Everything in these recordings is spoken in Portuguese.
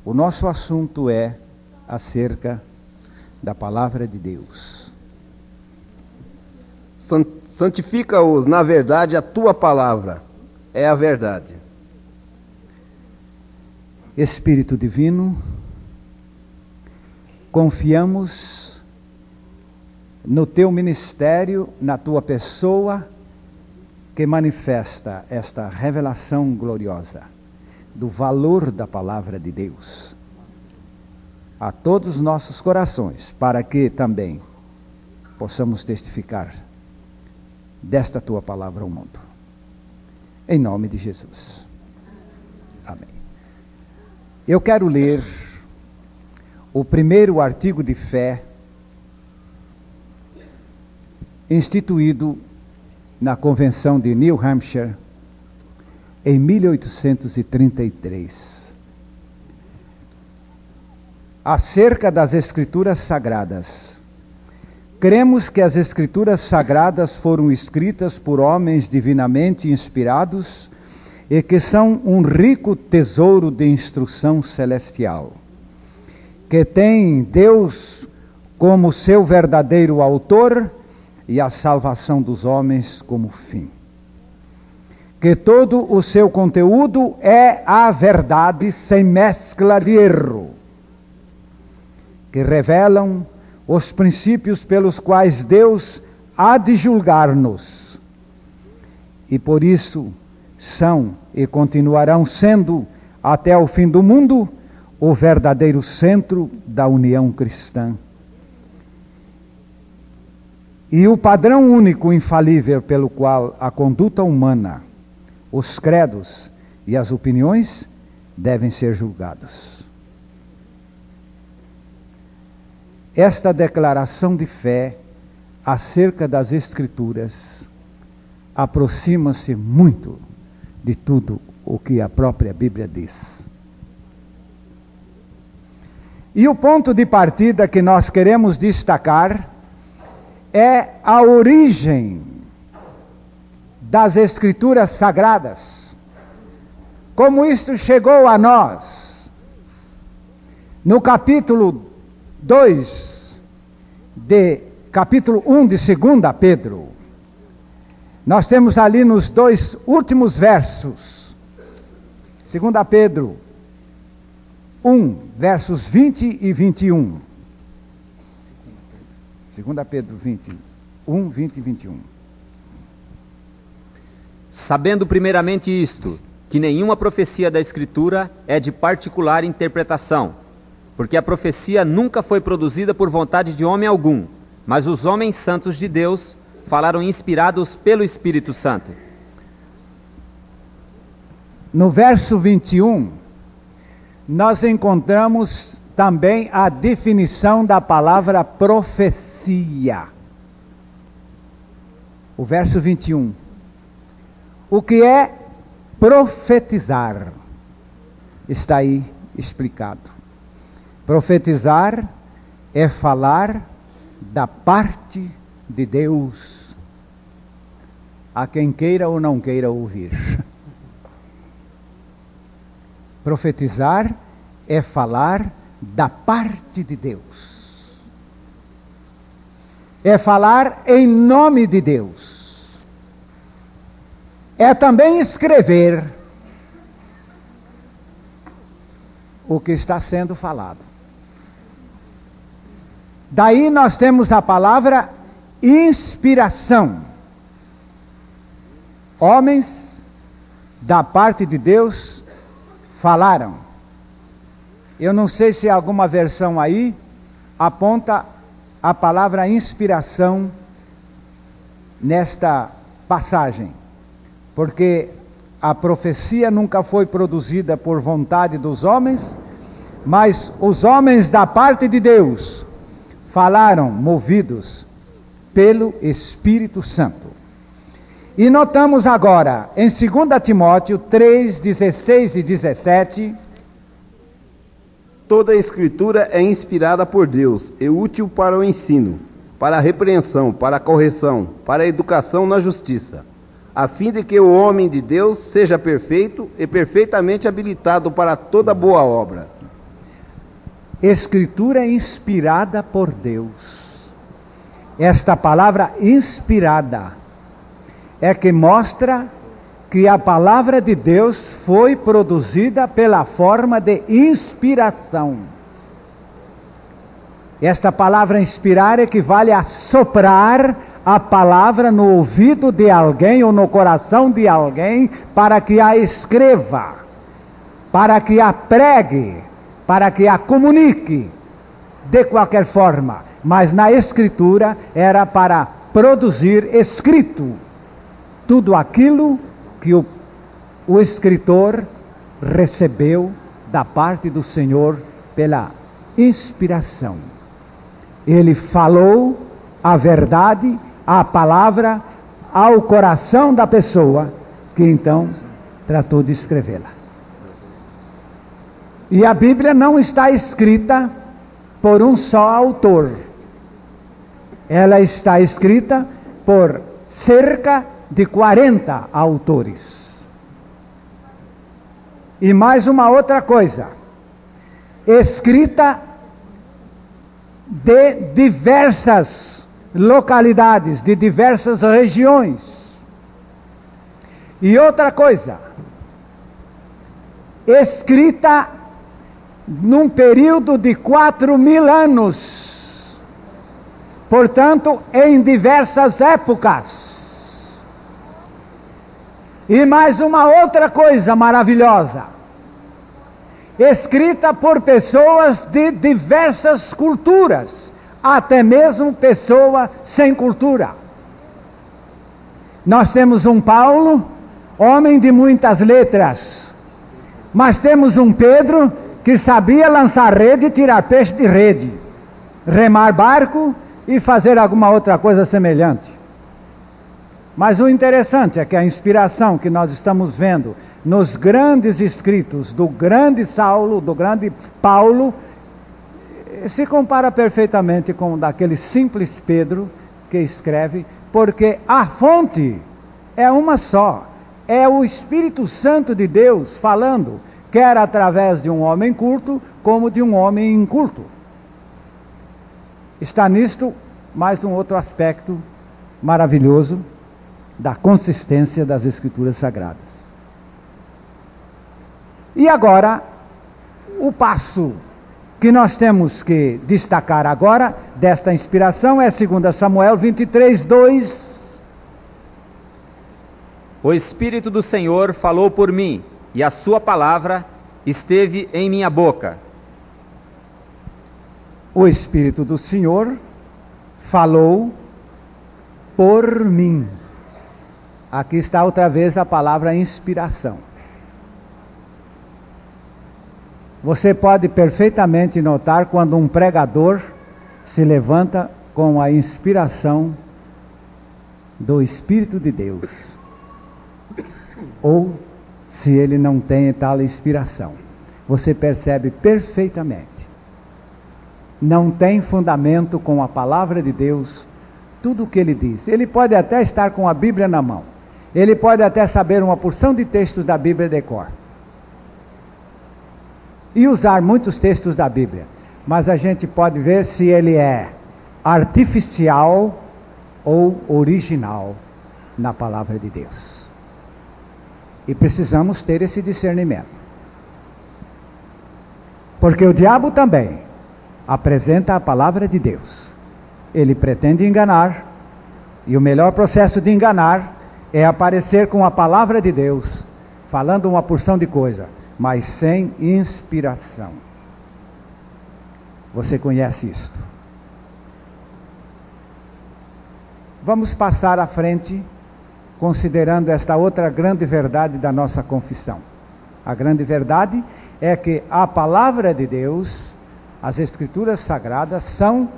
O nosso assunto é acerca da palavra de Deus. Santifica-os na verdade, a tua palavra é a verdade. Espírito Divino, confiamos no teu ministério, na tua pessoa, que manifesta esta revelação gloriosa do valor da palavra de Deus a todos os nossos corações, para que também possamos testificar desta tua palavra ao mundo. Em nome de Jesus. Amém. Eu quero ler o primeiro artigo de fé instituído na Convenção de New Hampshire em 1833, acerca das Escrituras Sagradas. Cremos que as Escrituras Sagradas foram escritas por homens divinamente inspirados e que são um rico tesouro de instrução celestial, que tem Deus como seu verdadeiro autor e a salvação dos homens como fim. Que todo o seu conteúdo é a verdade sem mescla de erro, que revelam os princípios pelos quais Deus há de julgar-nos, e por isso são e continuarão sendo, até o fim do mundo, o verdadeiro centro da união cristã. E o padrão único infalível pelo qual a conduta humana, os credos e as opiniões devem ser julgados. Esta declaração de fé acerca das Escrituras aproxima-se muito de tudo o que a própria Bíblia diz. E o ponto de partida que nós queremos destacar é a origem das Escrituras Sagradas. Como isto chegou a nós. No capítulo 2, capítulo 1 de 2 Pedro, nós temos ali nos dois últimos versos, 2 Pedro 1, versos 20 e 21. 2 Pedro 21, 20 e 21. Sabendo primeiramente isto, que nenhuma profecia da Escritura é de particular interpretação, porque a profecia nunca foi produzida por vontade de homem algum, mas os homens santos de Deus falaram inspirados pelo Espírito Santo. No verso 21, nós encontramos também a definição da palavra profecia. O verso 21. O que é profetizar? Está aí explicado. Profetizar é falar da parte de Deus a quem queira ou não queira ouvir. Profetizar é falar da parte de Deus. É falar em nome de Deus. É também escrever o que está sendo falado. Daí nós temos a palavra inspiração. Homens da parte de Deus falaram. Eu não sei se alguma versão aí aponta a palavra inspiração nesta passagem, porque a profecia nunca foi produzida por vontade dos homens, mas os homens da parte de Deus falaram movidos pelo Espírito Santo. E notamos agora em 2 Timóteo 3, 16 e 17... Toda a Escritura é inspirada por Deus e útil para o ensino, para a repreensão, para a correção, para a educação na justiça, a fim de que o homem de Deus seja perfeito e perfeitamente habilitado para toda boa obra. Escritura inspirada por Deus. Esta palavra inspirada é que mostra que a palavra de Deus foi produzida pela forma de inspiração. Esta palavra inspirar equivale a soprar a palavra no ouvido de alguém ou no coração de alguém para que a escreva, para que a pregue, para que a comunique, de qualquer forma. Mas na Escritura era para produzir escrito tudo aquilo que o escritor recebeu da parte do Senhor pela inspiração. Ele falou a verdade, a palavra, ao coração da pessoa, que então tratou de escrevê-la. E a Bíblia não está escrita por um só autor. Ela está escrita por cerca de 40 autores. E mais uma outra coisa, escrita de diversas localidades, de diversas regiões. E outra coisa, escrita num período de 4.000 anos, portanto, em diversas épocas. E mais uma outra coisa maravilhosa, escrita por pessoas de diversas culturas, até mesmo pessoa sem cultura. Nós temos um Paulo, homem de muitas letras, mas temos um Pedro que sabia lançar rede e tirar peixe de rede, remar barco e fazer alguma outra coisa semelhante. Mas o interessante é que a inspiração que nós estamos vendo nos grandes escritos do grande Saulo, do grande Paulo, se compara perfeitamente com o daquele simples Pedro que escreve, porque a fonte é uma só, é o Espírito Santo de Deus falando, quer através de um homem culto, como de um homem inculto. Está nisto mais um outro aspecto maravilhoso da consistência das Escrituras Sagradas. E agora, o passo que nós temos que destacar agora desta inspiração é 2 Samuel 23:2. O Espírito do Senhor falou por mim, e a sua palavra esteve em minha boca. O Espírito do Senhor falou por mim. Aqui está outra vez a palavra inspiração. Você pode perfeitamente notar quando um pregador se levanta com a inspiração do Espírito de Deus, ou se ele não tem tal inspiração. Você percebe perfeitamente. Não tem fundamento com a palavra de Deus, tudo o que ele diz. Ele pode até estar com a Bíblia na mão. Ele pode até saber uma porção de textos da Bíblia de cor. E usar muitos textos da Bíblia. Mas a gente pode ver se ele é artificial ou original na palavra de Deus. E precisamos ter esse discernimento. Porque o diabo também apresenta a palavra de Deus. Ele pretende enganar, e o melhor processo de enganar é aparecer com a palavra de Deus, falando uma porção de coisa, mas sem inspiração. Você conhece isto. Vamos passar à frente, considerando esta outra grande verdade da nossa confissão. A grande verdade é que a palavra de Deus, as Escrituras Sagradas, são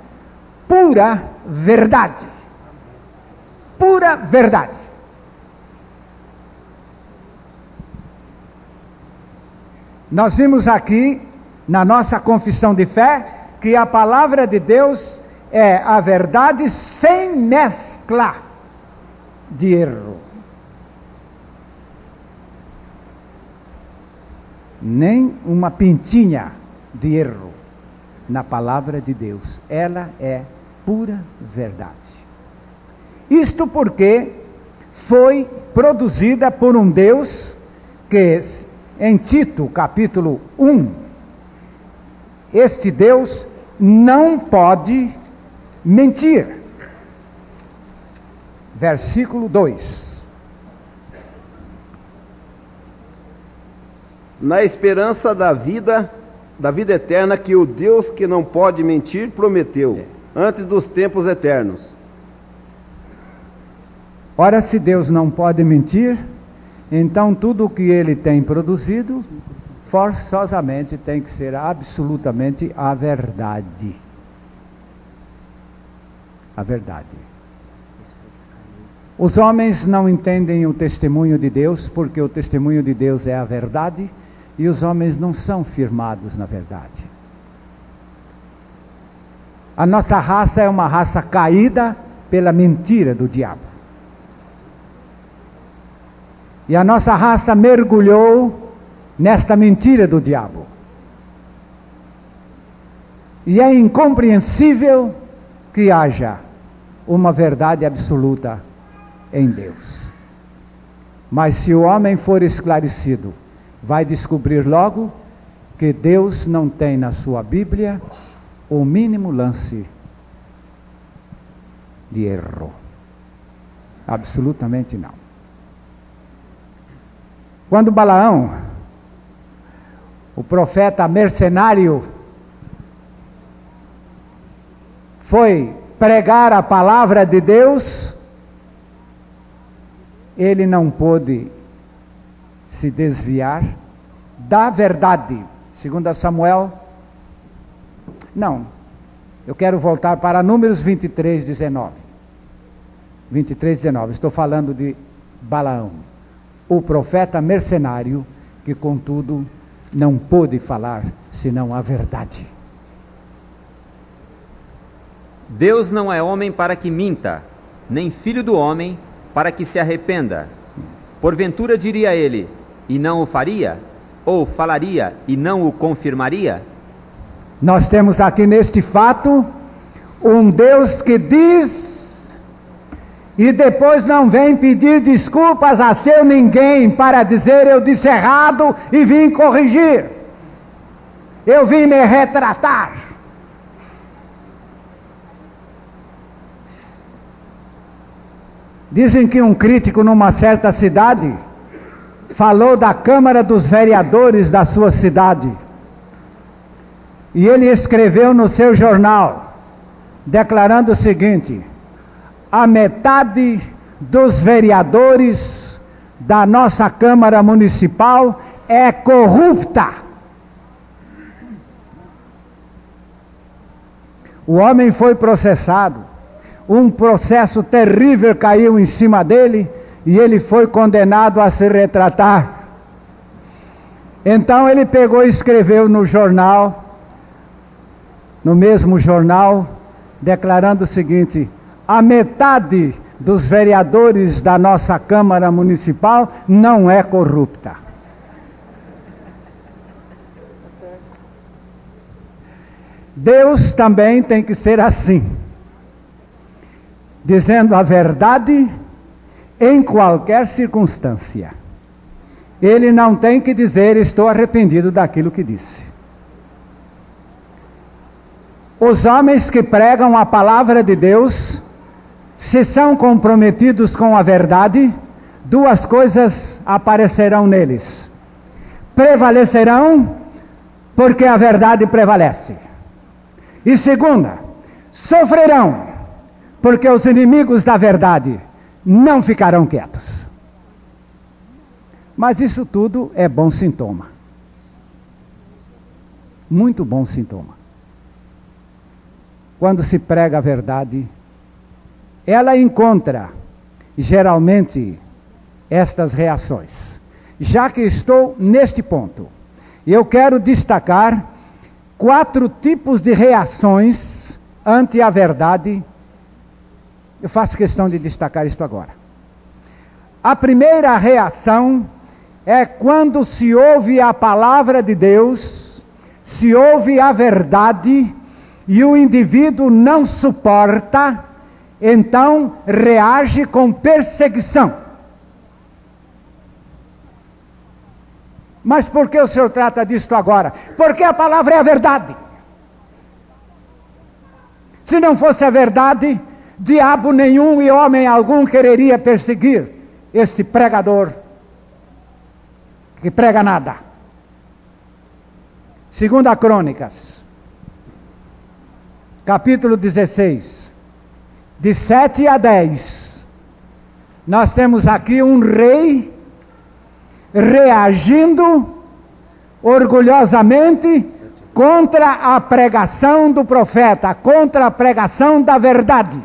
pura verdade. Pura verdade. Nós vimos aqui, na nossa confissão de fé, que a palavra de Deus é a verdade sem mescla de erro. Nem uma pintinha de erro. na palavra de Deus. Ela é pura verdade. Isto porque foi produzida por um Deus que, em Tito, capítulo 1, este Deus não pode mentir. Versículo 2. Na esperança da vida eterna que o Deus que não pode mentir prometeu, antes dos tempos eternos. Ora, se Deus não pode mentir, então tudo o que Ele tem produzido, forçosamente tem que ser absolutamente a verdade. A verdade. Os homens não entendem o testemunho de Deus, porque o testemunho de Deus é a verdade, e os homens não são firmados na verdade. A nossa raça é uma raça caída pela mentira do diabo. E a nossa raça mergulhou nesta mentira do diabo. E é incompreensível que haja uma verdade absoluta em Deus. Mas se o homem for esclarecido, vai descobrir logo que Deus não tem na sua Bíblia o mínimo lance de erro. Absolutamente não. Quando Balaão, o profeta mercenário, foi pregar a palavra de Deus, ele não pôde se desviar da verdade. Segundo Samuel, não, eu quero voltar para Números 23, 19. 23, 19, estou falando de Balaão, o profeta mercenário, que contudo não pôde falar senão a verdade. Deus não é homem para que minta, nem filho do homem para que se arrependa. Porventura diria ele, e não o faria? Ou falaria e não o confirmaria? Nós temos aqui neste fato um Deus que diz e depois não vem pedir desculpas a seu ninguém para dizer: eu disse errado e vim corrigir, eu vim me retratar. Dizem que um crítico numa certa cidade falou da Câmara dos Vereadores da sua cidade. E ele escreveu no seu jornal, declarando o seguinte: a metade dos vereadores da nossa Câmara Municipal é corrupta. O homem foi processado. Um processo terrível caiu em cima dele e ele foi condenado a se retratar. Então ele pegou e escreveu no jornal, no mesmo jornal, declarando o seguinte: a metade dos vereadores da nossa Câmara Municipal não é corrupta. Deus também tem que ser assim, dizendo a verdade em qualquer circunstância. Ele não tem que dizer: estou arrependido daquilo que disse. Os homens que pregam a palavra de Deus, se são comprometidos com a verdade, duas coisas aparecerão neles: prevalecerão, porque a verdade prevalece, e segunda, sofrerão, porque os inimigos da verdade não ficarão quietos. Mas isso tudo é bom sintoma. Muito bom sintoma. Quando se prega a verdade, ela encontra, geralmente, estas reações. Já que estou neste ponto, eu quero destacar 4 tipos de reações ante a verdade. Eu faço questão de destacar isto agora. A primeira reação é quando se ouve a palavra de Deus, se ouve a verdade, e o indivíduo não suporta, então reage com perseguição. Mas por que o senhor trata disto agora? Porque a palavra é a verdade. Se não fosse a verdade, diabo nenhum e homem algum quereria perseguir esse pregador que prega nada. 2 Crônicas, capítulo 16, de 7 a 10, nós temos aqui um rei reagindo orgulhosamente contra a pregação do profeta, contra a pregação da verdade.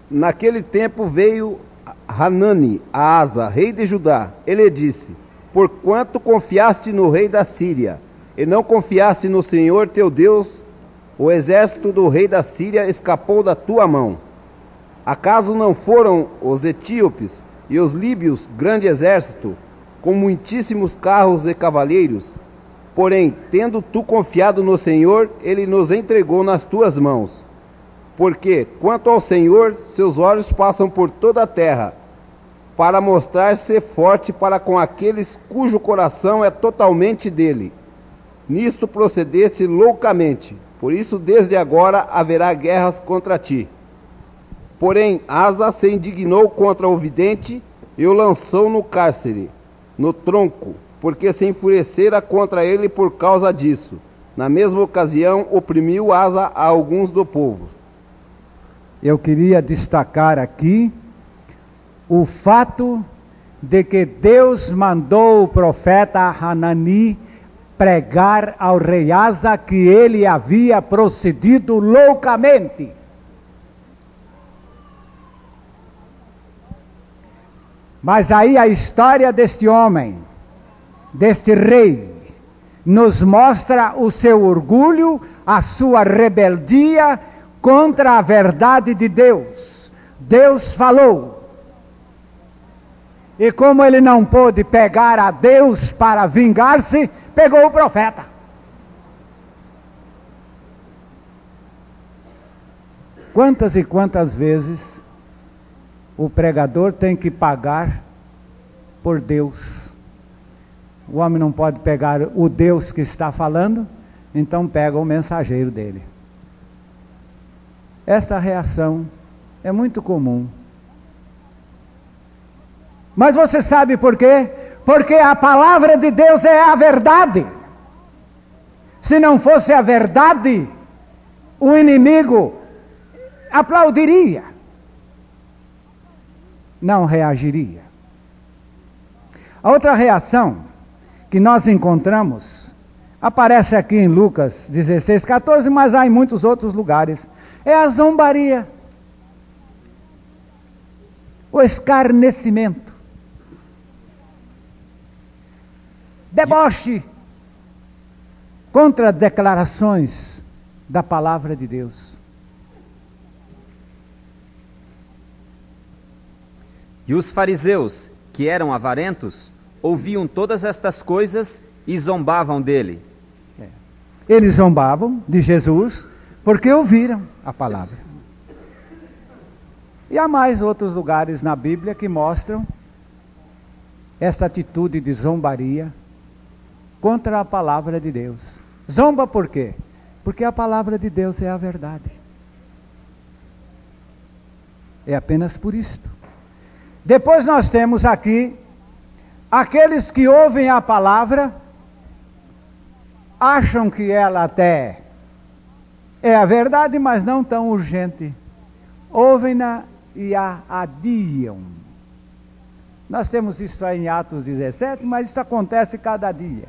Naquele tempo veio Hanani a Asa, rei de Judá. Ele disse: porquanto confiaste no rei da Síria, e não confiaste no Senhor teu Deus, o exército do rei da Síria escapou da tua mão. Acaso não foram os etíopes e os líbios grande exército, com muitíssimos carros e cavaleiros? Porém, tendo tu confiado no Senhor, ele nos entregou nas tuas mãos. Porque, quanto ao Senhor, seus olhos passam por toda a terra, para mostrar-se forte para com aqueles cujo coração é totalmente dele. Nisto procedeste loucamente, por isso desde agora haverá guerras contra ti. Porém, Asa se indignou contra o vidente e o lançou no cárcere, no tronco, porque se enfurecera contra ele por causa disso. Na mesma ocasião, oprimiu Asa a alguns do povo. Eu queria destacar aqui o fato de que Deus mandou o profeta Hanani pregar ao rei Asa que ele havia procedido loucamente. Mas aí a história deste homem, deste rei, nos mostra o seu orgulho, a sua rebeldia contra a verdade de Deus. Deus falou. E como ele não pôde pegar a Deus para vingar-se, pegou o profeta. Quantas e quantas vezes o pregador tem que pagar por Deus? O homem não pode pegar o Deus que está falando, então pega o mensageiro dele. Esta reação é muito comum. Mas você sabe por quê? Porque a palavra de Deus é a verdade. Se não fosse a verdade, o inimigo aplaudiria, não reagiria. A outra reação que nós encontramos aparece aqui em Lucas 16, 14, mas há em muitos outros lugares. É a zombaria, o escarnecimento, deboche contra declarações da palavra de Deus. E os fariseus, que eram avarentos, ouviam todas estas coisas e zombavam dele. Eles zombavam de Jesus porque ouviram a palavra. E há mais outros lugares na Bíblia que mostram esta atitude de zombaria contra a palavra de Deus. Zomba por quê? Porque a palavra de Deus é a verdade. É apenas por isto. Depois nós temos aqui aqueles que ouvem a palavra, acham que ela até é a verdade, mas não tão urgente. Ouvem-na e a adiam. Nós temos isso aí em Atos 17, mas isso acontece cada dia.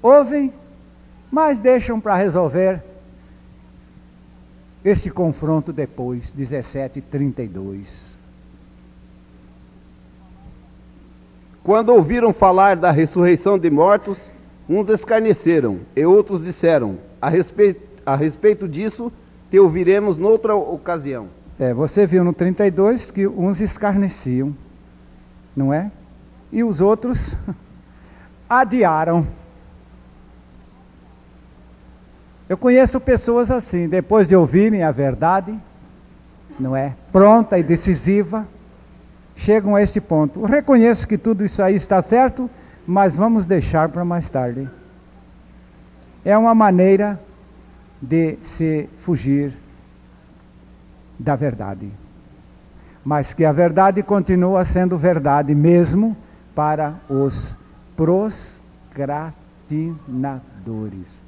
Ouvem, mas deixam para resolver esse confronto depois, 17:32. Quando ouviram falar da ressurreição de mortos, uns escarneceram, e outros disseram: a respeito disso, te ouviremos noutra ocasião. Você viu no 32 que uns escarneciam, não é? E os outros adiaram. Eu conheço pessoas assim, depois de ouvirem a verdade, não é? Pronta e decisiva, chegam a este ponto. Eu reconheço que tudo isso aí está certo, mas vamos deixar para mais tarde. É uma maneira de se fugir da verdade. Mas que a verdade continua sendo verdade mesmo para os procrastinadores.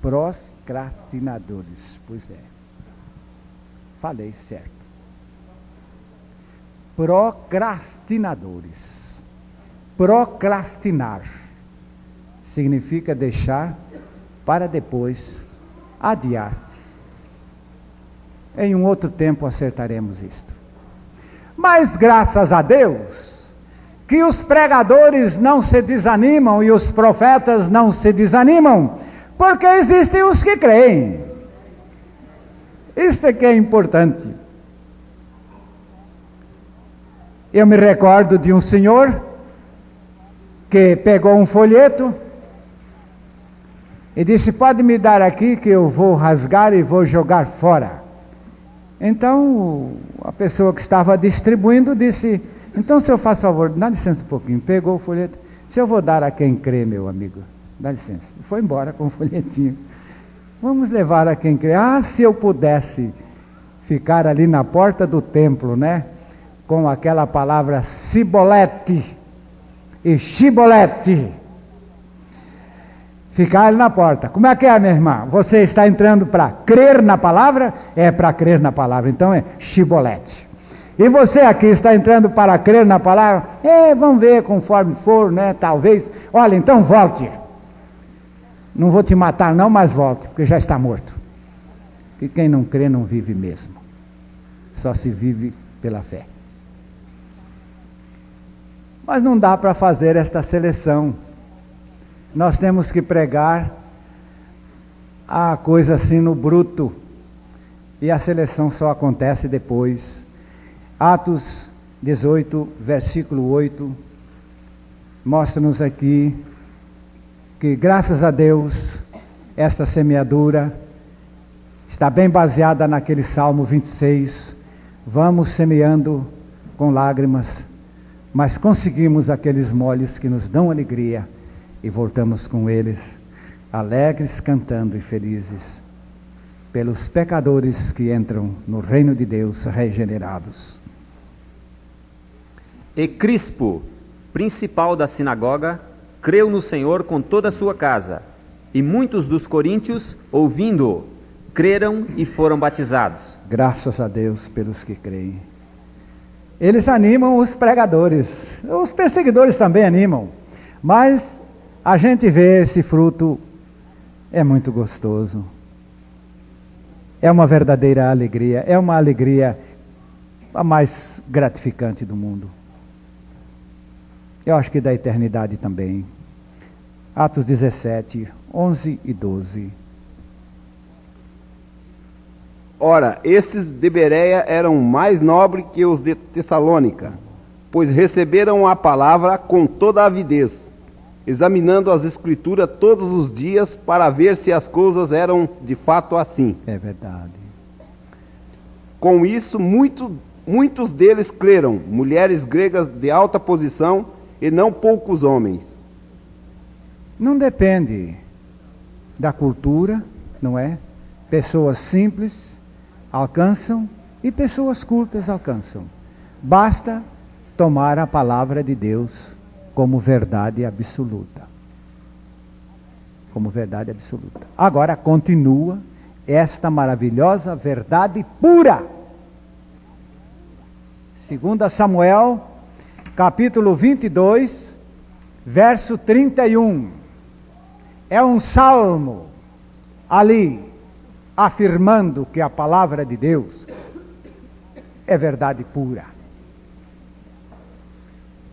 Procrastinadores, pois é. Falei certo. Procrastinadores. Procrastinar significa deixar para depois, adiar. Em um outro tempo acertaremos isto. Mas graças a Deus, que os pregadores não se desanimam e os profetas não se desanimam, porque existem os que creem. Isso é que é importante. Eu me recordo de um senhor que pegou um folheto e disse: pode me dar aqui que eu vou rasgar e vou jogar fora. Então a pessoa que estava distribuindo disse: então, se eu faço favor, dá licença um pouquinho. Pegou o folheto: se eu vou dar a quem crê, meu amigo, dá licença. E foi embora com o folhetinho. Vamos levar a quem crê. Ah, se eu pudesse ficar ali na porta do templo, né? Com aquela palavra cibolete e chibolete. Ficar ali na porta. Como é que é, minha irmã? Você está entrando para crer na palavra? É para crer na palavra. Então é chibolete. E você aqui está entrando para crer na palavra? Vamos ver conforme for, né? Talvez. Olha, então volte. Não vou te matar não, mas volte, porque já está morto. E quem não crê não vive mesmo. Só se vive pela fé. Mas não dá para fazer esta seleção. Nós temos que pregar a coisa assim no bruto. E a seleção só acontece depois. Atos 18, versículo 8, mostra-nos aqui que, graças a Deus, esta semeadura está bem baseada naquele Salmo 26. Vamos semeando com lágrimas, mas conseguimos aqueles molhos que nos dão alegria e voltamos com eles, alegres, cantando e felizes, pelos pecadores que entram no reino de Deus regenerados. E Crispo, principal da sinagoga, creu no Senhor com toda a sua casa, e muitos dos coríntios, ouvindo-o, creram e foram batizados. Graças a Deus pelos que creem. Eles animam os pregadores, os perseguidores também animam, mas a gente vê esse fruto, é muito gostoso. É uma verdadeira alegria, é uma alegria a mais gratificante do mundo. Eu acho que da eternidade também. Atos 17, 11 e 12. Ora, esses de Bereia eram mais nobres que os de Tessalônica, pois receberam a palavra com toda a avidez, examinando as Escrituras todos os dias para ver se as coisas eram de fato assim. É verdade. Com isso, muitos deles creram, mulheres gregas de alta posição e não poucos homens. Não depende da cultura, não é? Pessoas simples alcançam e pessoas cultas alcançam. Basta tomar a palavra de Deus como verdade absoluta. Como verdade absoluta. Agora continua esta maravilhosa verdade pura. 2 Samuel, capítulo 22, verso 31. É um salmo ali, afirmando que a palavra de Deus é verdade pura.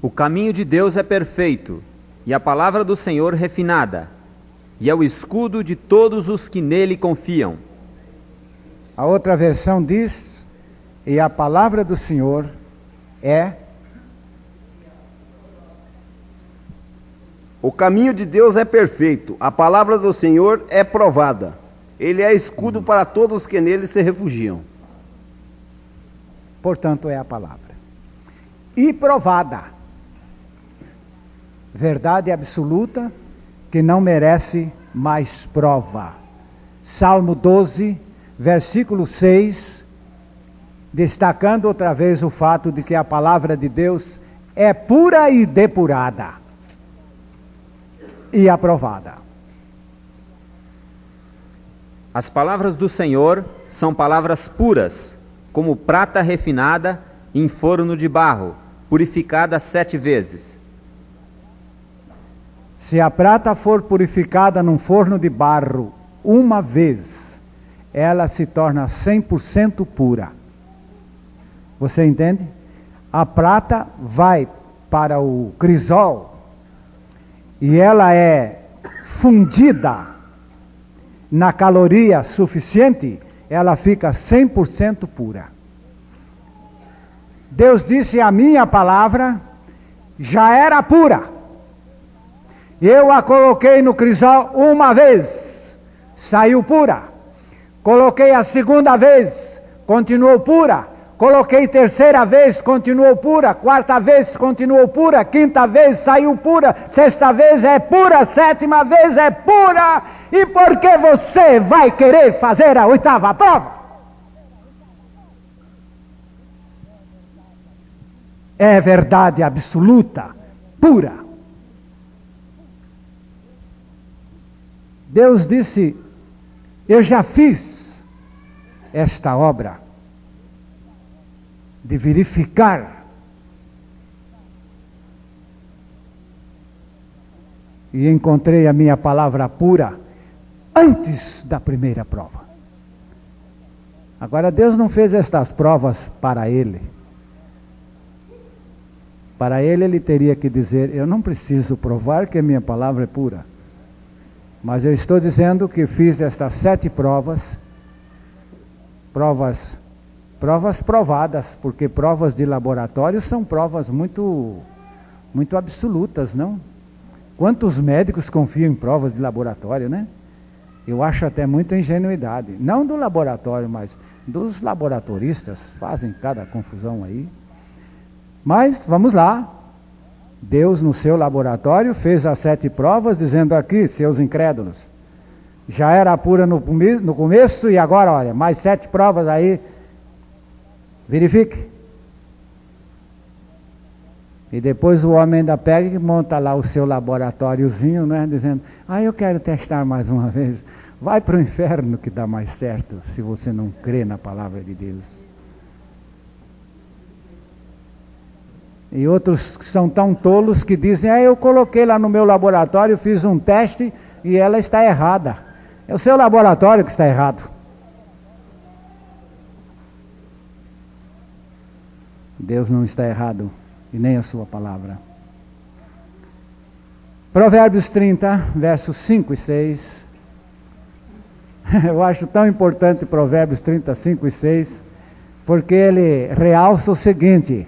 O caminho de Deus é perfeito, e a palavra do Senhor refinada, e é o escudo de todos os que nele confiam. A outra versão diz: e a palavra do Senhor é O caminho de Deus é perfeito, a palavra do Senhor é provada. Ele é escudo para todos que nele se refugiam. Portanto, é a palavra. E provada. Verdade absoluta que não merece mais prova. Salmo 12, versículo 6, destacando outra vez o fato de que a palavra de Deus é pura e depurada. E aprovada. As palavras do Senhor são palavras puras, como prata refinada em forno de barro, purificada 7 vezes. Se a prata for purificada num forno de barro uma vez, ela se torna 100% pura. Você entende? A prata vai para o crisol e ela é fundida na caloria suficiente, ela fica 100% pura. Deus disse: a minha palavra já era pura. Eu a coloquei no crisol uma vez, saiu pura. Coloquei a segunda vez, continuou pura. Coloquei terceira vez, continuou pura. Quarta vez, continuou pura. Quinta vez, saiu pura. Sexta vez é pura. Sétima vez é pura. E por que você vai querer fazer a 8ª prova? É verdade absoluta, pura. Deus disse: eu já fiz esta obra de verificar e encontrei a minha palavra pura antes da primeira prova. Agora, Deus não fez estas provas para ele. Para ele, ele teria que dizer: eu não preciso provar que a minha palavra é pura. Mas eu estou dizendo que fiz estas 7 provas provadas, porque provas de laboratório são provas muito absolutas, não? Quantos médicos confiam em provas de laboratório, né? Eu acho até muita ingenuidade, não do laboratório, mas dos laboratoristas, fazem cada confusão aí. Mas, vamos lá, Deus no seu laboratório fez as 7 provas, dizendo aqui, seus incrédulos, já era pura no começo e agora, olha, mais 7 provas aí, verifique. E depois o homem ainda pega e monta lá o seu laboratóriozinho, né, dizendo: eu quero testar mais uma vez. Vai para o inferno que dá mais certo, se você não crê na palavra de Deus. E outros que são tão tolos que dizem: eu coloquei lá no meu laboratório, fiz um teste e ela está errada. É o seu laboratório que está errado. Deus não está errado, e nem a sua palavra. Provérbios 30, versos 5 e 6. Eu acho tão importante Provérbios 30, 5 e 6, porque ele realça o seguinte: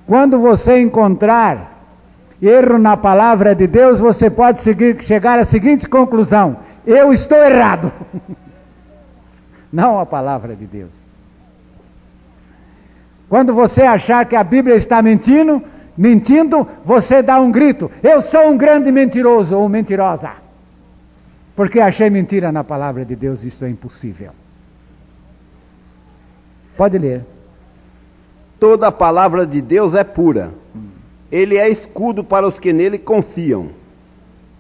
quando você encontrar erro na palavra de Deus, você pode chegar à seguinte conclusão: eu estou errado. Não a palavra de Deus. Quando você achar que a Bíblia está mentindo, você dá um grito: eu sou um grande mentiroso ou mentirosa, porque achei mentira na palavra de Deus. Isso é impossível. Pode ler. Toda a palavra de Deus é pura. Ele é escudo para os que nele confiam.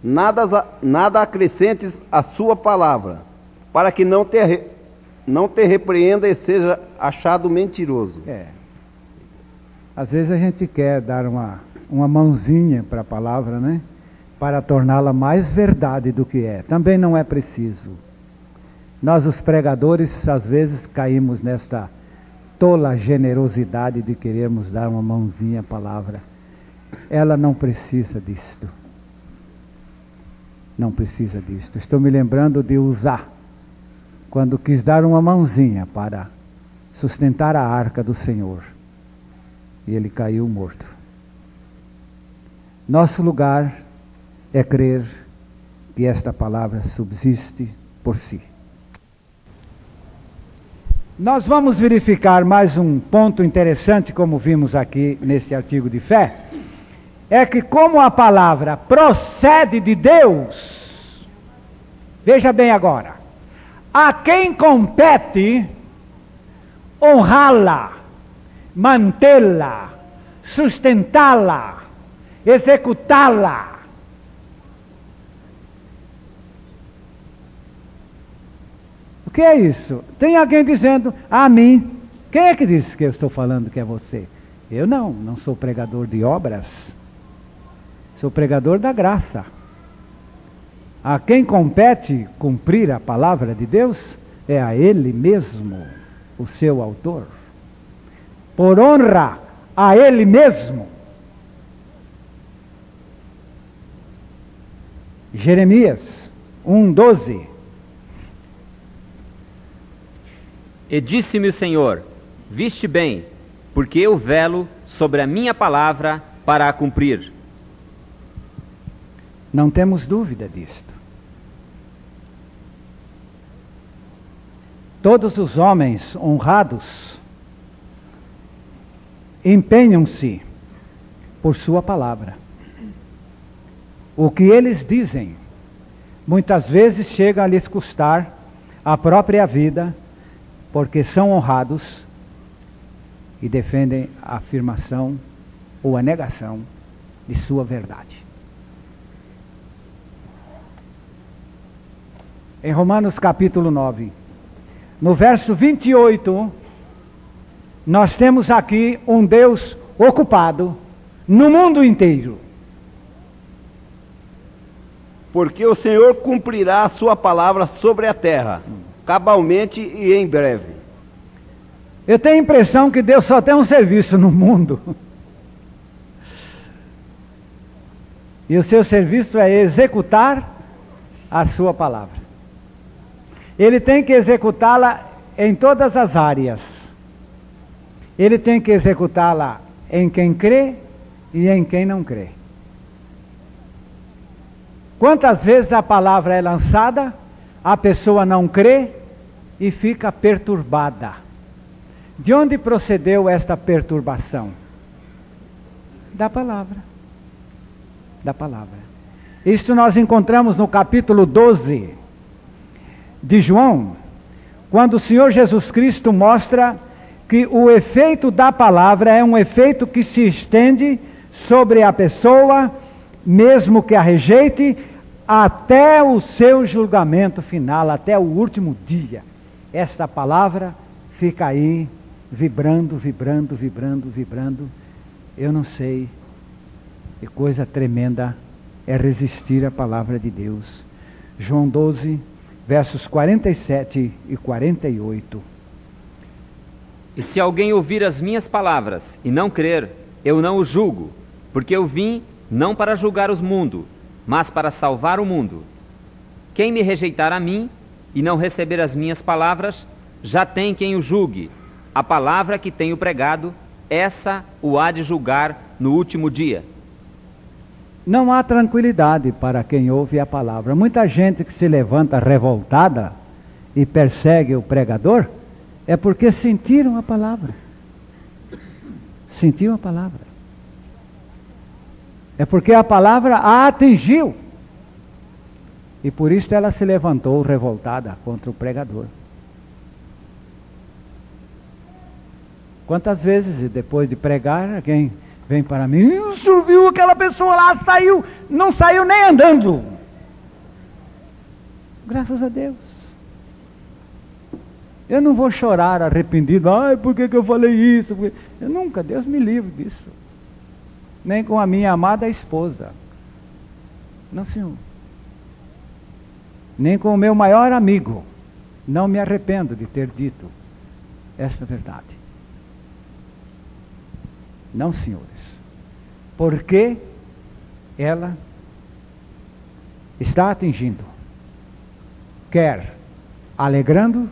Nada acrescentes à sua palavra, para que não te repreenda e seja achado mentiroso. Às vezes a gente quer dar uma mãozinha para a palavra, né? Para torná-la mais verdade do que é. Também não é preciso. Nós, os pregadores, às vezes caímos nesta tola generosidade de querermos dar uma mãozinha à palavra. Ela não precisa disto. Não precisa disto. Estou me lembrando de Uzá, quando quis dar uma mãozinha para sustentar a arca do Senhor, e ele caiu morto. Nosso lugar é crer que esta palavra subsiste por si. Nós vamos verificar mais um ponto interessante, como vimos aqui nesse artigo de fé, é que como a palavra procede de Deus, veja bem agora, a quem compete honrá-la, mantê-la, sustentá-la, executá-la. O que é isso? Tem alguém dizendo a mim. Quem é que disse que eu estou falando que é você? Eu não sou pregador de obras. Sou pregador da graça. A quem compete cumprir a palavra de Deus é a Ele mesmo, o seu autor. Por honra a Ele mesmo. Jeremias 1:12. E disse-me o Senhor: viste bem, porque eu velo sobre a minha palavra para a cumprir. Não temos dúvida disto. Todos os homens honrados empenham-se por sua palavra. O que eles dizem, muitas vezes chega a lhes custar a própria vida, porque são honrados e defendem a afirmação ou a negação de sua verdade. Em Romanos capítulo 9, no verso 28, nós temos aqui um Deus ocupado no mundo inteiro. Porque o Senhor cumprirá a sua palavra sobre a terra, cabalmente e em breve. Eu tenho a impressão que Deus só tem um serviço no mundo. E o seu serviço é executar a sua palavra. Ele tem que executá-la em todas as áreas. Ele tem que executá-la em quem crê e em quem não crê. Quantas vezes a palavra é lançada, a pessoa não crê e fica perturbada. De onde procedeu esta perturbação? Da palavra. Da palavra. Isto nós encontramos no capítulo 12 de João, quando o Senhor Jesus Cristo mostra que o efeito da palavra é um efeito que se estende sobre a pessoa, mesmo que a rejeite, até o seu julgamento final, até o último dia. Esta palavra fica aí, vibrando, vibrando, vibrando, vibrando. Eu não sei que coisa tremenda é resistir à palavra de Deus. João 12, versos 47 e 48. E se alguém ouvir as minhas palavras e não crer, eu não o julgo, porque eu vim não para julgar os mundos, mas para salvar o mundo. Quem me rejeitar a mim e não receber as minhas palavras, já tem quem o julgue. A palavra que tenho pregado, essa o há de julgar no último dia. Não há tranquilidade para quem ouve a palavra. Muita gente que se levanta revoltada e persegue o pregador, é porque sentiram a palavra. Sentiu a palavra. É porque a palavra a atingiu. E por isso ela se levantou revoltada contra o pregador. Quantas vezes, depois de pregar, alguém vem para mim: o senhor viu aquela pessoa lá, saiu, não saiu nem andando. Graças a Deus. Eu não vou chorar arrependido, ai, por que eu falei isso? Eu nunca, Deus me livre disso. Nem com a minha amada esposa. Não, senhor. Nem com o meu maior amigo. Não me arrependo de ter dito esta verdade. Não, senhores. Porque ela está atingindo, quer alegrando,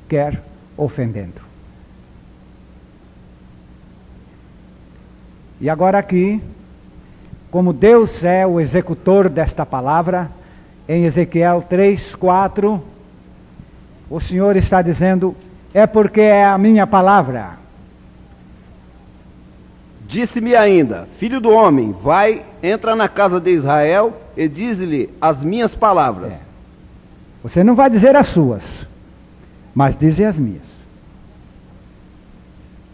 quer ofendendo. E agora aqui, como Deus é o executor desta palavra, em Ezequiel 3:4, o Senhor está dizendo, é porque é a minha palavra. Disse-me ainda, filho do homem, vai, entra na casa de Israel e diz-lhe as minhas palavras. Você não vai dizer as suas, mas dize as minhas.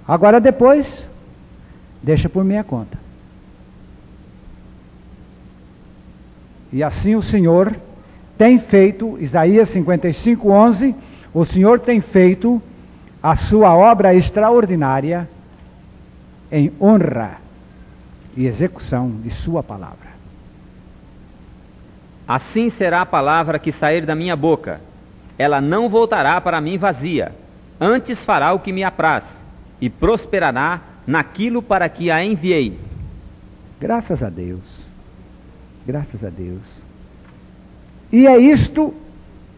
Agora depois, deixa por minha conta. E assim o Senhor tem feito, Isaías 55:11, o Senhor tem feito a sua obra extraordinária em honra e execução de sua palavra. Assim será a palavra que sair da minha boca. Ela não voltará para mim vazia, antes fará o que me apraz, e prosperará naquilo para que a enviei. Graças a Deus. Graças a Deus. E é isto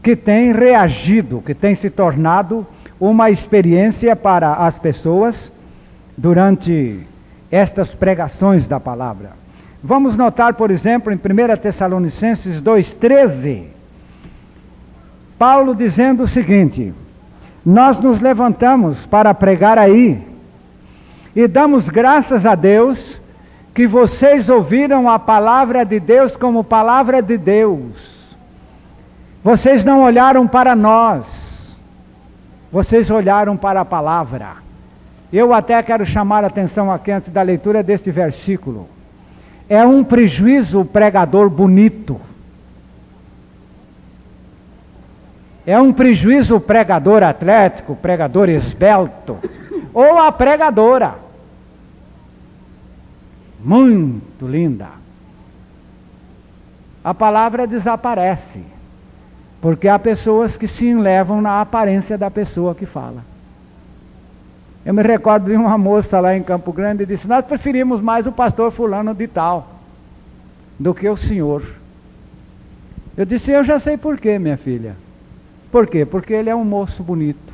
que tem reagido, que tem se tornado uma experiência para as pessoas durante estas pregações da palavra. Vamos notar, por exemplo, em 1 Tessalonicenses 2:13, Paulo dizendo o seguinte: nós nos levantamos para pregar aí e damos graças a Deus que vocês ouviram a palavra de Deus como palavra de Deus. Vocês não olharam para nós, vocês olharam para a palavra. Eu até quero chamar a atenção aqui antes da leitura deste versículo. É um prejuízo o pregador bonito. É um prejuízo o pregador atlético, o pregador esbelto, ou a pregadora. Muito linda. A palavra desaparece, porque há pessoas que se enlevam na aparência da pessoa que fala. Eu me recordo de uma moça lá em Campo Grande e disse, nós preferimos mais o pastor fulano de tal do que o senhor. Eu disse, eu já sei por quê, minha filha. Por quê? Porque ele é um moço bonito.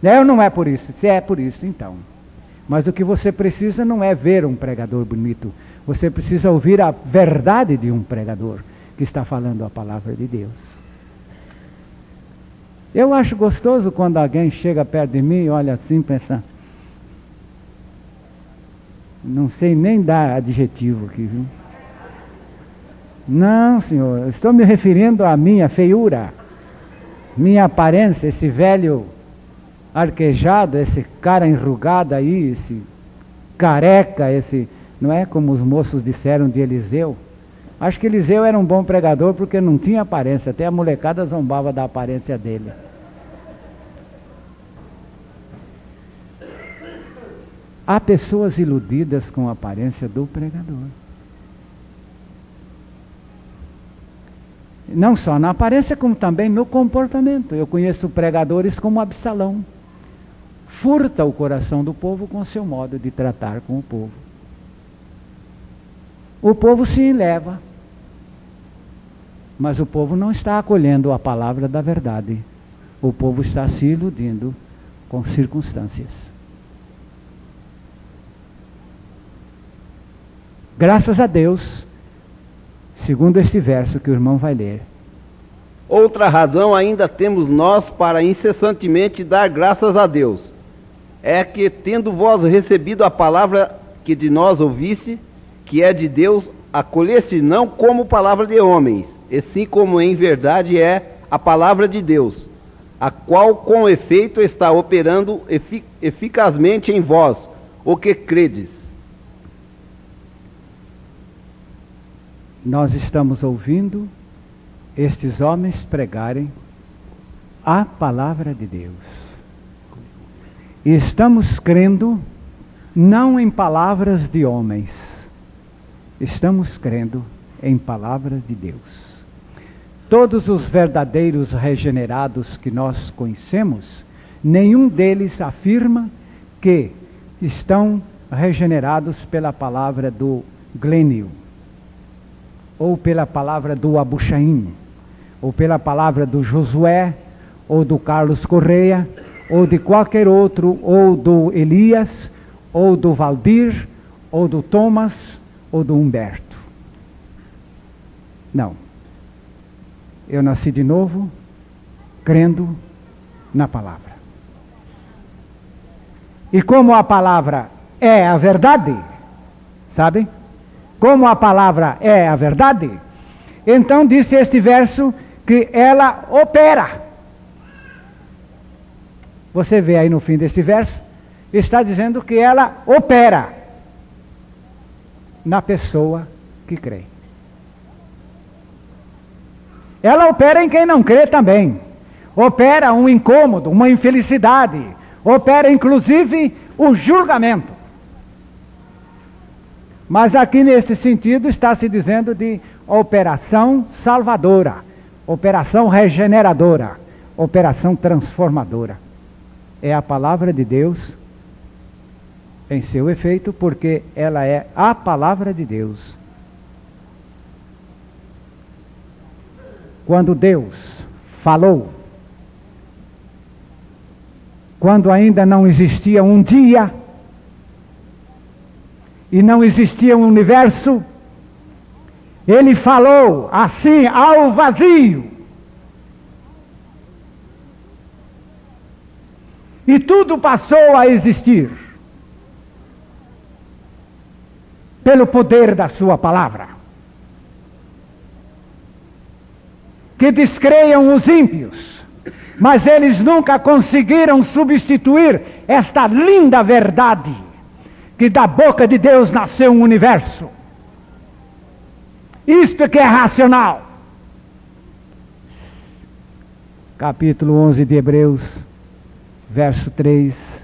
Não é por isso. Se é por isso, então. Mas o que você precisa não é ver um pregador bonito. Você precisa ouvir a verdade de um pregador que está falando a palavra de Deus. Eu acho gostoso quando alguém chega perto de mim e olha assim, pensa... Não sei nem dar adjetivo aqui, viu? Não, senhor, eu estou me referindo à minha feiura, minha aparência, esse velho arquejado, esse cara enrugado aí, esse careca, esse... Não é como os moços disseram de Eliseu? Acho que Eliseu era um bom pregador porque não tinha aparência, até a molecada zombava da aparência dele. Há pessoas iludidas com a aparência do pregador. Não só na aparência, como também no comportamento. Eu conheço pregadores como Absalão. Furta o coração do povo com seu modo de tratar com o povo. O povo se enleva. Mas o povo não está acolhendo a palavra da verdade. O povo está se iludindo com circunstâncias. Graças a Deus, segundo este verso que o irmão vai ler. Outra razão ainda temos nós para incessantemente dar graças a Deus. É que, tendo vós recebido a palavra que de nós ouvisse, que é de Deus, acolhesse não como palavra de homens, e sim como em verdade é a palavra de Deus, a qual com efeito está operando eficazmente em vós, o que credes. Nós estamos ouvindo estes homens pregarem a palavra de Deus. E estamos crendo não em palavras de homens, estamos crendo em palavras de Deus. Todos os verdadeiros regenerados que nós conhecemos, nenhum deles afirma que estão regenerados pela palavra do Glênio, ou pela palavra do Abuchaim, ou pela palavra do Josué, ou do Carlos Correia, ou de qualquer outro, ou do Elias, ou do Valdir, ou do Thomas, ou do Humberto. Não. Eu nasci de novo, crendo na palavra. E como a palavra é a verdade, sabem? Como a palavra é a verdade, então disse este verso que ela opera. Você vê aí no fim deste verso, está dizendo que ela opera na pessoa que crê. Ela opera em quem não crê também. Opera um incômodo, uma infelicidade. Opera inclusive o julgamento. Mas aqui nesse sentido está se dizendo de operação salvadora, operação regeneradora, operação transformadora. É a palavra de Deus em seu efeito, porque ela é a palavra de Deus. Quando Deus falou, quando ainda não existia um dia, e não existia um universo, Ele falou assim ao vazio. E tudo passou a existir pelo poder da sua palavra. Que descreiam os ímpios, mas eles nunca conseguiram substituir esta linda verdade, que da boca de Deus nasceu um universo. Isto que é racional. Capítulo 11 de Hebreus, verso 3,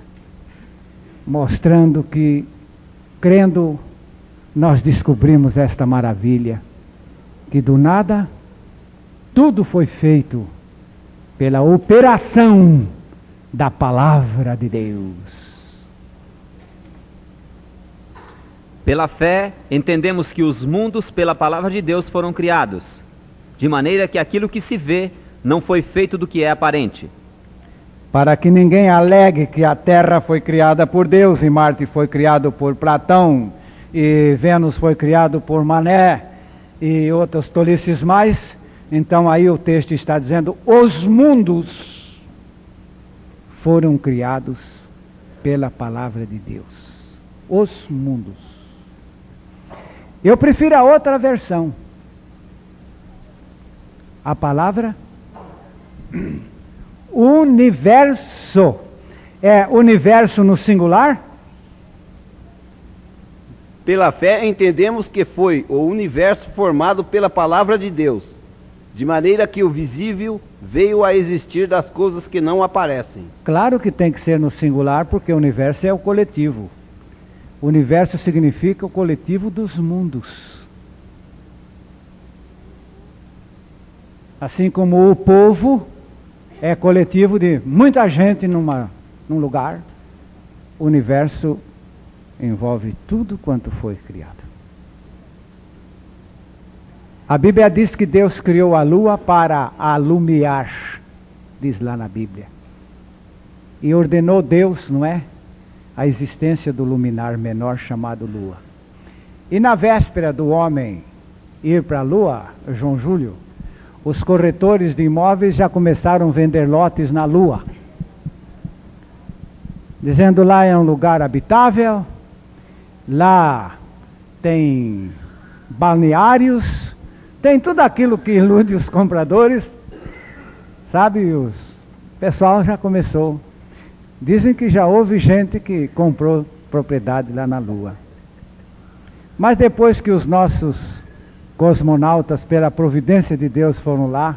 mostrando que, crendo, nós descobrimos esta maravilha, que do nada, tudo foi feito pela operação da palavra de Deus. Pela fé, entendemos que os mundos pela palavra de Deus foram criados, de maneira que aquilo que se vê não foi feito do que é aparente. Para que ninguém alegue que a Terra foi criada por Deus, e Marte foi criado por Platão, e Vênus foi criado por Mané, e outras tolices mais, então aí o texto está dizendo, os mundos foram criados pela palavra de Deus. Os mundos. Eu prefiro a outra versão. A palavra universo. É universo no singular? Pela fé entendemos que foi o universo formado pela palavra de Deus, de maneira que o visível veio a existir das coisas que não aparecem. Claro que tem que ser no singular, porque o universo é o coletivo. O universo significa o coletivo dos mundos. Assim como o povo é coletivo de muita gente num lugar, o universo envolve tudo quanto foi criado. A Bíblia diz que Deus criou a lua para alumiar, diz lá na Bíblia. E ordenou Deus, não é? A existência do luminar menor chamado lua. E na véspera do homem ir para a lua, João Júlio, os corretores de imóveis já começaram a vender lotes na lua, dizendo lá é um lugar habitável, lá tem balneários, tem tudo aquilo que ilude os compradores, sabe? O pessoal já começou. Dizem que já houve gente que comprou propriedade lá na Lua. Mas depois que os nossos cosmonautas, pela providência de Deus, foram lá,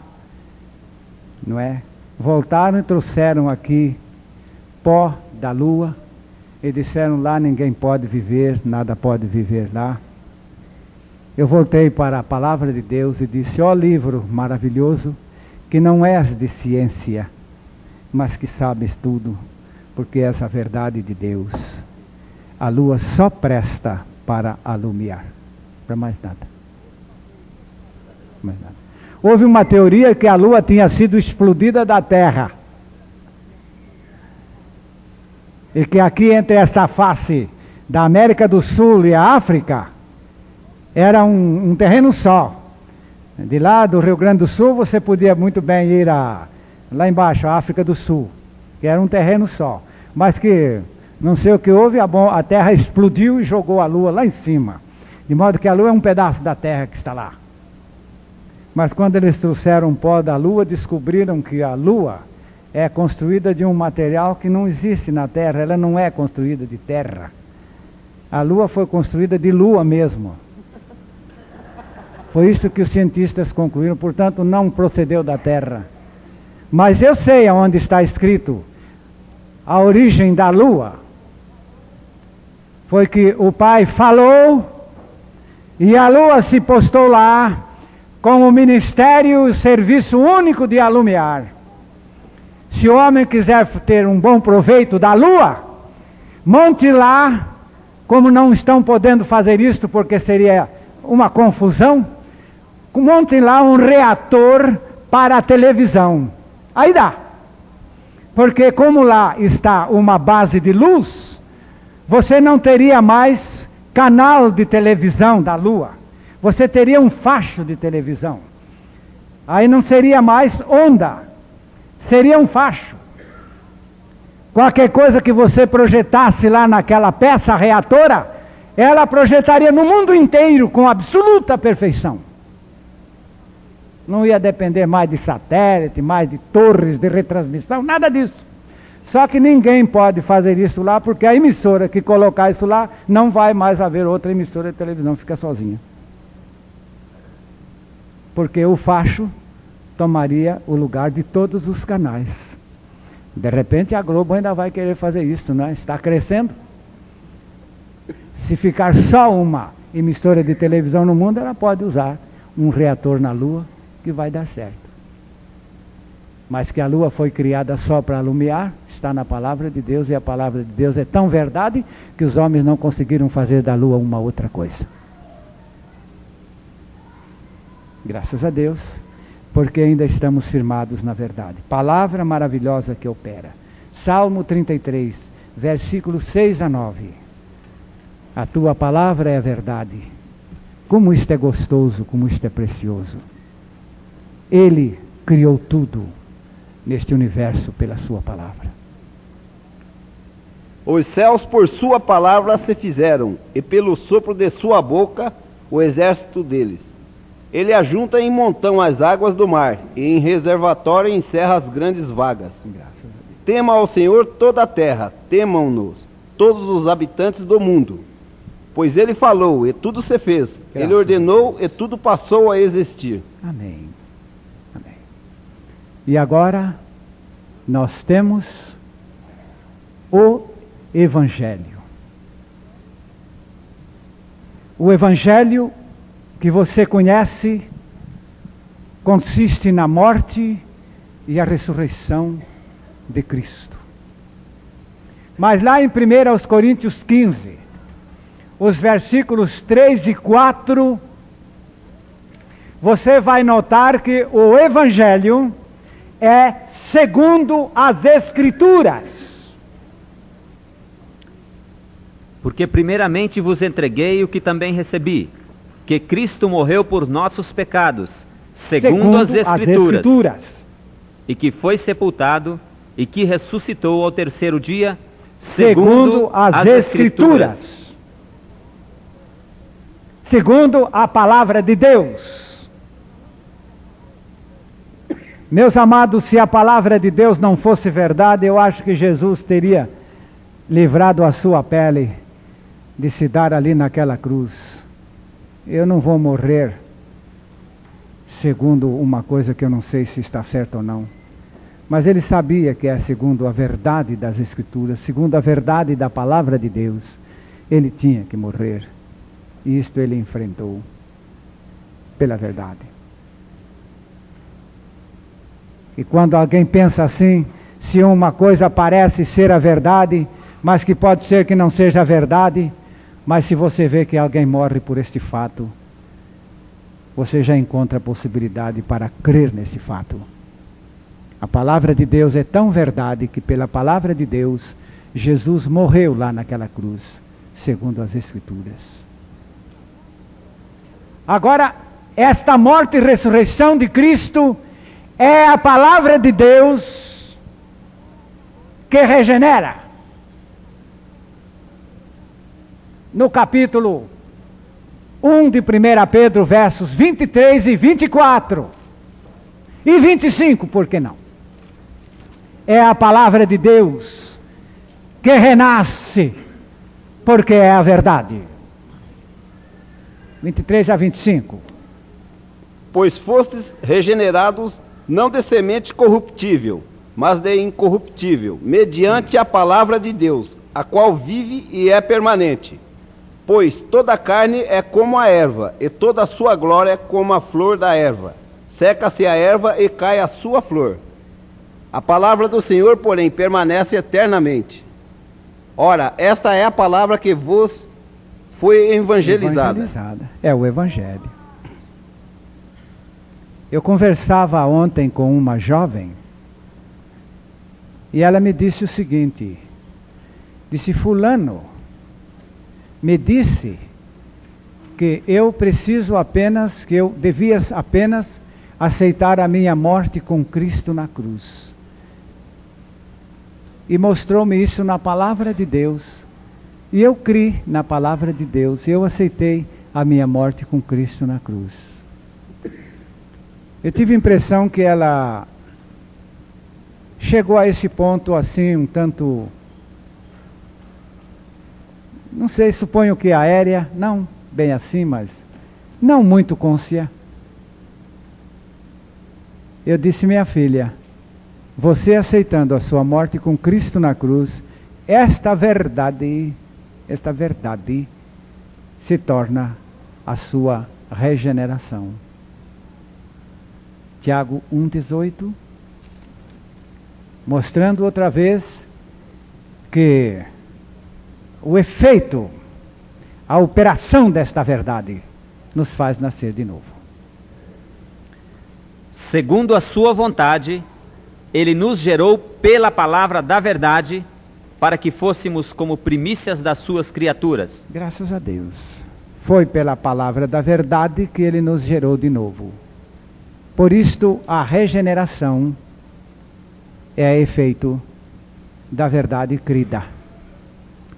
não é? Voltaram e trouxeram aqui pó da Lua e disseram lá ninguém pode viver, nada pode viver lá. Eu voltei para a palavra de Deus e disse, ó livro maravilhoso, que não és de ciência, mas que sabes tudo, porque és a verdade de Deus. A lua só presta para alumiar, para mais nada. Mais nada. Houve uma teoria que a lua tinha sido explodida da Terra. E que aqui entre esta face da América do Sul e a África, Era um terreno só. De lá do Rio Grande do Sul, você podia muito bem ir lá embaixo, a África do Sul, que era um terreno só. Mas que, não sei o que houve, a Terra explodiu e jogou a Lua lá em cima. De modo que a Lua é um pedaço da Terra que está lá. Mas quando eles trouxeram um pó da Lua, descobriram que a Lua é construída de um material que não existe na Terra. Ela não é construída de terra. A Lua foi construída de lua mesmo. Foi isso que os cientistas concluíram, portanto não procedeu da Terra. Mas eu sei aonde está escrito a origem da Lua. Foi que o Pai falou e a Lua se postou lá com o ministério e o serviço único de alumiar. Se o homem quiser ter um bom proveito da Lua, monte lá, como não estão podendo fazer isto porque seria uma confusão, montem lá um reator para a televisão. Aí dá. Porque como lá está uma base de luz, você não teria mais canal de televisão da Lua. Você teria um facho de televisão. Aí não seria mais onda. Seria um facho. Qualquer coisa que você projetasse lá naquela peça reatora, ela projetaria no mundo inteiro com absoluta perfeição. Não ia depender mais de satélite, mais de torres de retransmissão, nada disso. Só que ninguém pode fazer isso lá, porque a emissora que colocar isso lá, não vai mais haver outra emissora de televisão, fica sozinha. Porque o facho tomaria o lugar de todos os canais. De repente a Globo ainda vai querer fazer isso, né? Está crescendo. Se ficar só uma emissora de televisão no mundo, ela pode usar um reator na Lua, que vai dar certo. Mas que a Lua foi criada só para alumiar, está na palavra de Deus, e a palavra de Deus é tão verdade que os homens não conseguiram fazer da Lua uma outra coisa. Graças a Deus, porque ainda estamos firmados na verdade. Palavra maravilhosa que opera. Salmo 33, versículos 6 a 9. A tua palavra é a verdade. Como isto é gostoso, como isto é precioso. Ele criou tudo neste universo pela sua palavra. Os céus por sua palavra se fizeram, e pelo sopro de sua boca o exército deles. Ele ajunta em montão as águas do mar, e em reservatório encerra as grandes vagas. Tema ao Senhor toda a terra, temam-nos todos os habitantes do mundo. Pois ele falou, e tudo se fez. Ele ordenou, e tudo passou a existir. Amém. Amém. E agora, nós temos o Evangelho. O Evangelho que você conhece consiste na morte e a ressurreição de Cristo. Mas lá em 1 Coríntios 15, os versículos 3 e 4, você vai notar que o Evangelho é segundo as Escrituras. Porque primeiramente vos entreguei o que também recebi, que Cristo morreu por nossos pecados, segundo as Escrituras, e que foi sepultado, e que ressuscitou ao terceiro dia, segundo as Escrituras. Segundo a palavra de Deus. Meus amados, se a palavra de Deus não fosse verdade, eu acho que Jesus teria livrado a sua pele de se dar ali naquela cruz. Eu não vou morrer segundo uma coisa que eu não sei se está certa ou não. Mas ele sabia que é segundo a verdade das Escrituras, segundo a verdade da palavra de Deus, ele tinha que morrer. E isto ele enfrentou pela verdade. E quando alguém pensa assim, se uma coisa parece ser a verdade, mas que pode ser que não seja a verdade, mas se você vê que alguém morre por este fato, você já encontra a possibilidade para crer nesse fato. A palavra de Deus é tão verdade que pela palavra de Deus, Jesus morreu lá naquela cruz, segundo as Escrituras. Agora, esta morte e ressurreição de Cristo é a palavra de Deus que regenera. No capítulo 1 de 1 Pedro, versos 23 e 24. E 25, por que não? É a palavra de Deus que renasce, porque é a verdade. 23 a 25. Pois fostes regenerados não de semente corruptível, mas de incorruptível, mediante a palavra de Deus, a qual vive e é permanente. Pois toda a carne é como a erva, e toda a sua glória como a flor da erva. Seca-se a erva e cai a sua flor. A palavra do Senhor, porém, permanece eternamente. Ora, esta é a palavra que vos foi evangelizada. É o Evangelho. Eu conversava ontem com uma jovem, e ela me disse o seguinte, disse: fulano me disse que eu devia apenas aceitar a minha morte com Cristo na cruz. E mostrou-me isso na palavra de Deus. E eu criei na palavra de Deus. E eu aceitei a minha morte com Cristo na cruz. Eu tive a impressão que ela chegou a esse ponto assim, um tanto... Não sei, suponho que aérea, não bem assim, mas não muito côncia. Eu disse: minha filha, você aceitando a sua morte com Cristo na cruz, esta verdade se torna a sua regeneração. Tiago 1,18, mostrando outra vez que o efeito, a operação desta verdade nos faz nascer de novo. Segundo a sua vontade, Ele nos gerou pela palavra da verdade, para que fôssemos como primícias das suas criaturas. Graças a Deus. Foi pela palavra da verdade que Ele nos gerou de novo. Por isto, a regeneração é efeito da verdade crida.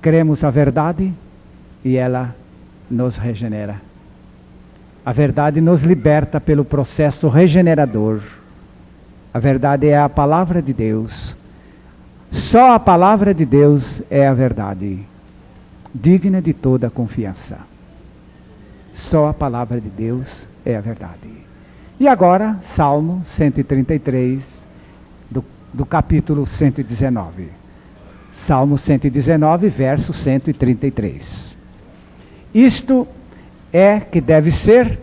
Cremos a verdade e ela nos regenera. A verdade nos liberta pelo processo regenerador. A verdade é a palavra de Deus. Só a palavra de Deus é a verdade, digna de toda confiança. Só a palavra de Deus é a verdade. E agora, Salmo 133, do capítulo 119. Salmo 119, verso 133. Isto é que deve ser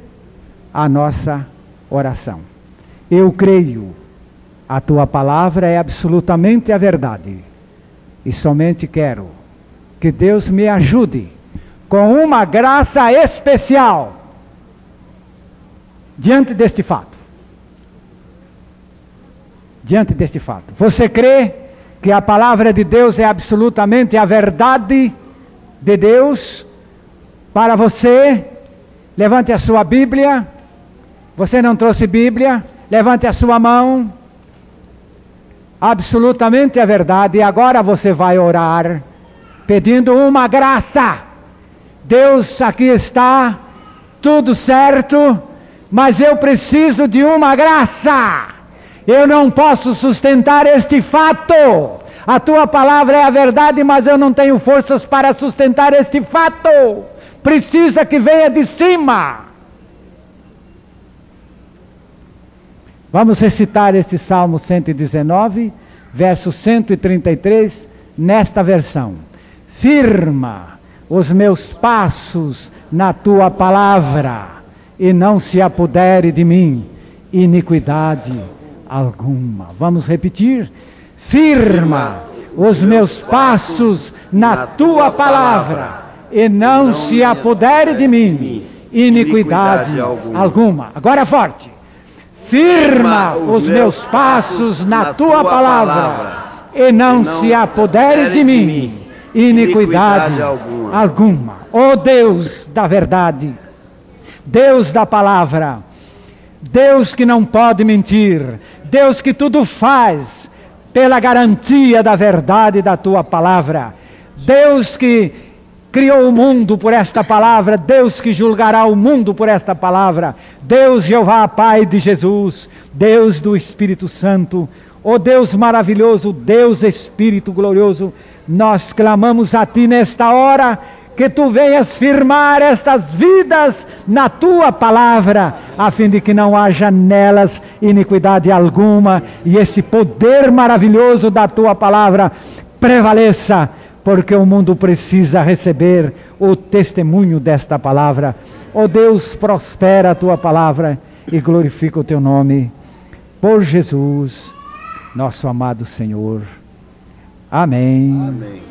a nossa oração. Eu creio, a tua palavra é absolutamente a verdade. E somente quero que Deus me ajude com uma graça especial diante deste fato. Diante deste fato. Você crê que a palavra de Deus é absolutamente a verdade de Deus para você? Levante a sua Bíblia. Você não trouxe Bíblia? Levante a sua mão. Absolutamente a verdade. E agora você vai orar pedindo uma graça. Deus, aqui está, tudo certo, mas eu preciso de uma graça. Eu não posso sustentar este fato. A tua palavra é a verdade, mas eu não tenho forças para sustentar este fato. Precisa que venha de cima. Vamos recitar este Salmo 119, verso 133, nesta versão. Firma os meus passos na tua palavra, e não se apodere de mim iniquidade alguma. Vamos repetir? Firma os meus passos na tua palavra, e não se apodere de mim iniquidade alguma. Agora forte. Firma os meus passos na tua palavra, e não se apodere de mim iniquidade alguma. Ó Deus da verdade, Deus da palavra, Deus que não pode mentir, Deus que tudo faz pela garantia da verdade da tua palavra, Deus que criou o mundo por esta palavra, Deus que julgará o mundo por esta palavra, Deus Jeová, Pai de Jesus, Deus do Espírito Santo, ó Deus maravilhoso, Deus Espírito glorioso, nós clamamos a Ti nesta hora, que Tu venhas firmar estas vidas na Tua palavra, a fim de que não haja nelas iniquidade alguma, e esse poder maravilhoso da Tua palavra prevaleça, porque o mundo precisa receber o testemunho desta palavra. Ó Deus, prospera a Tua palavra e glorifica o Teu nome, por Jesus, nosso amado Senhor. Amém. Amém.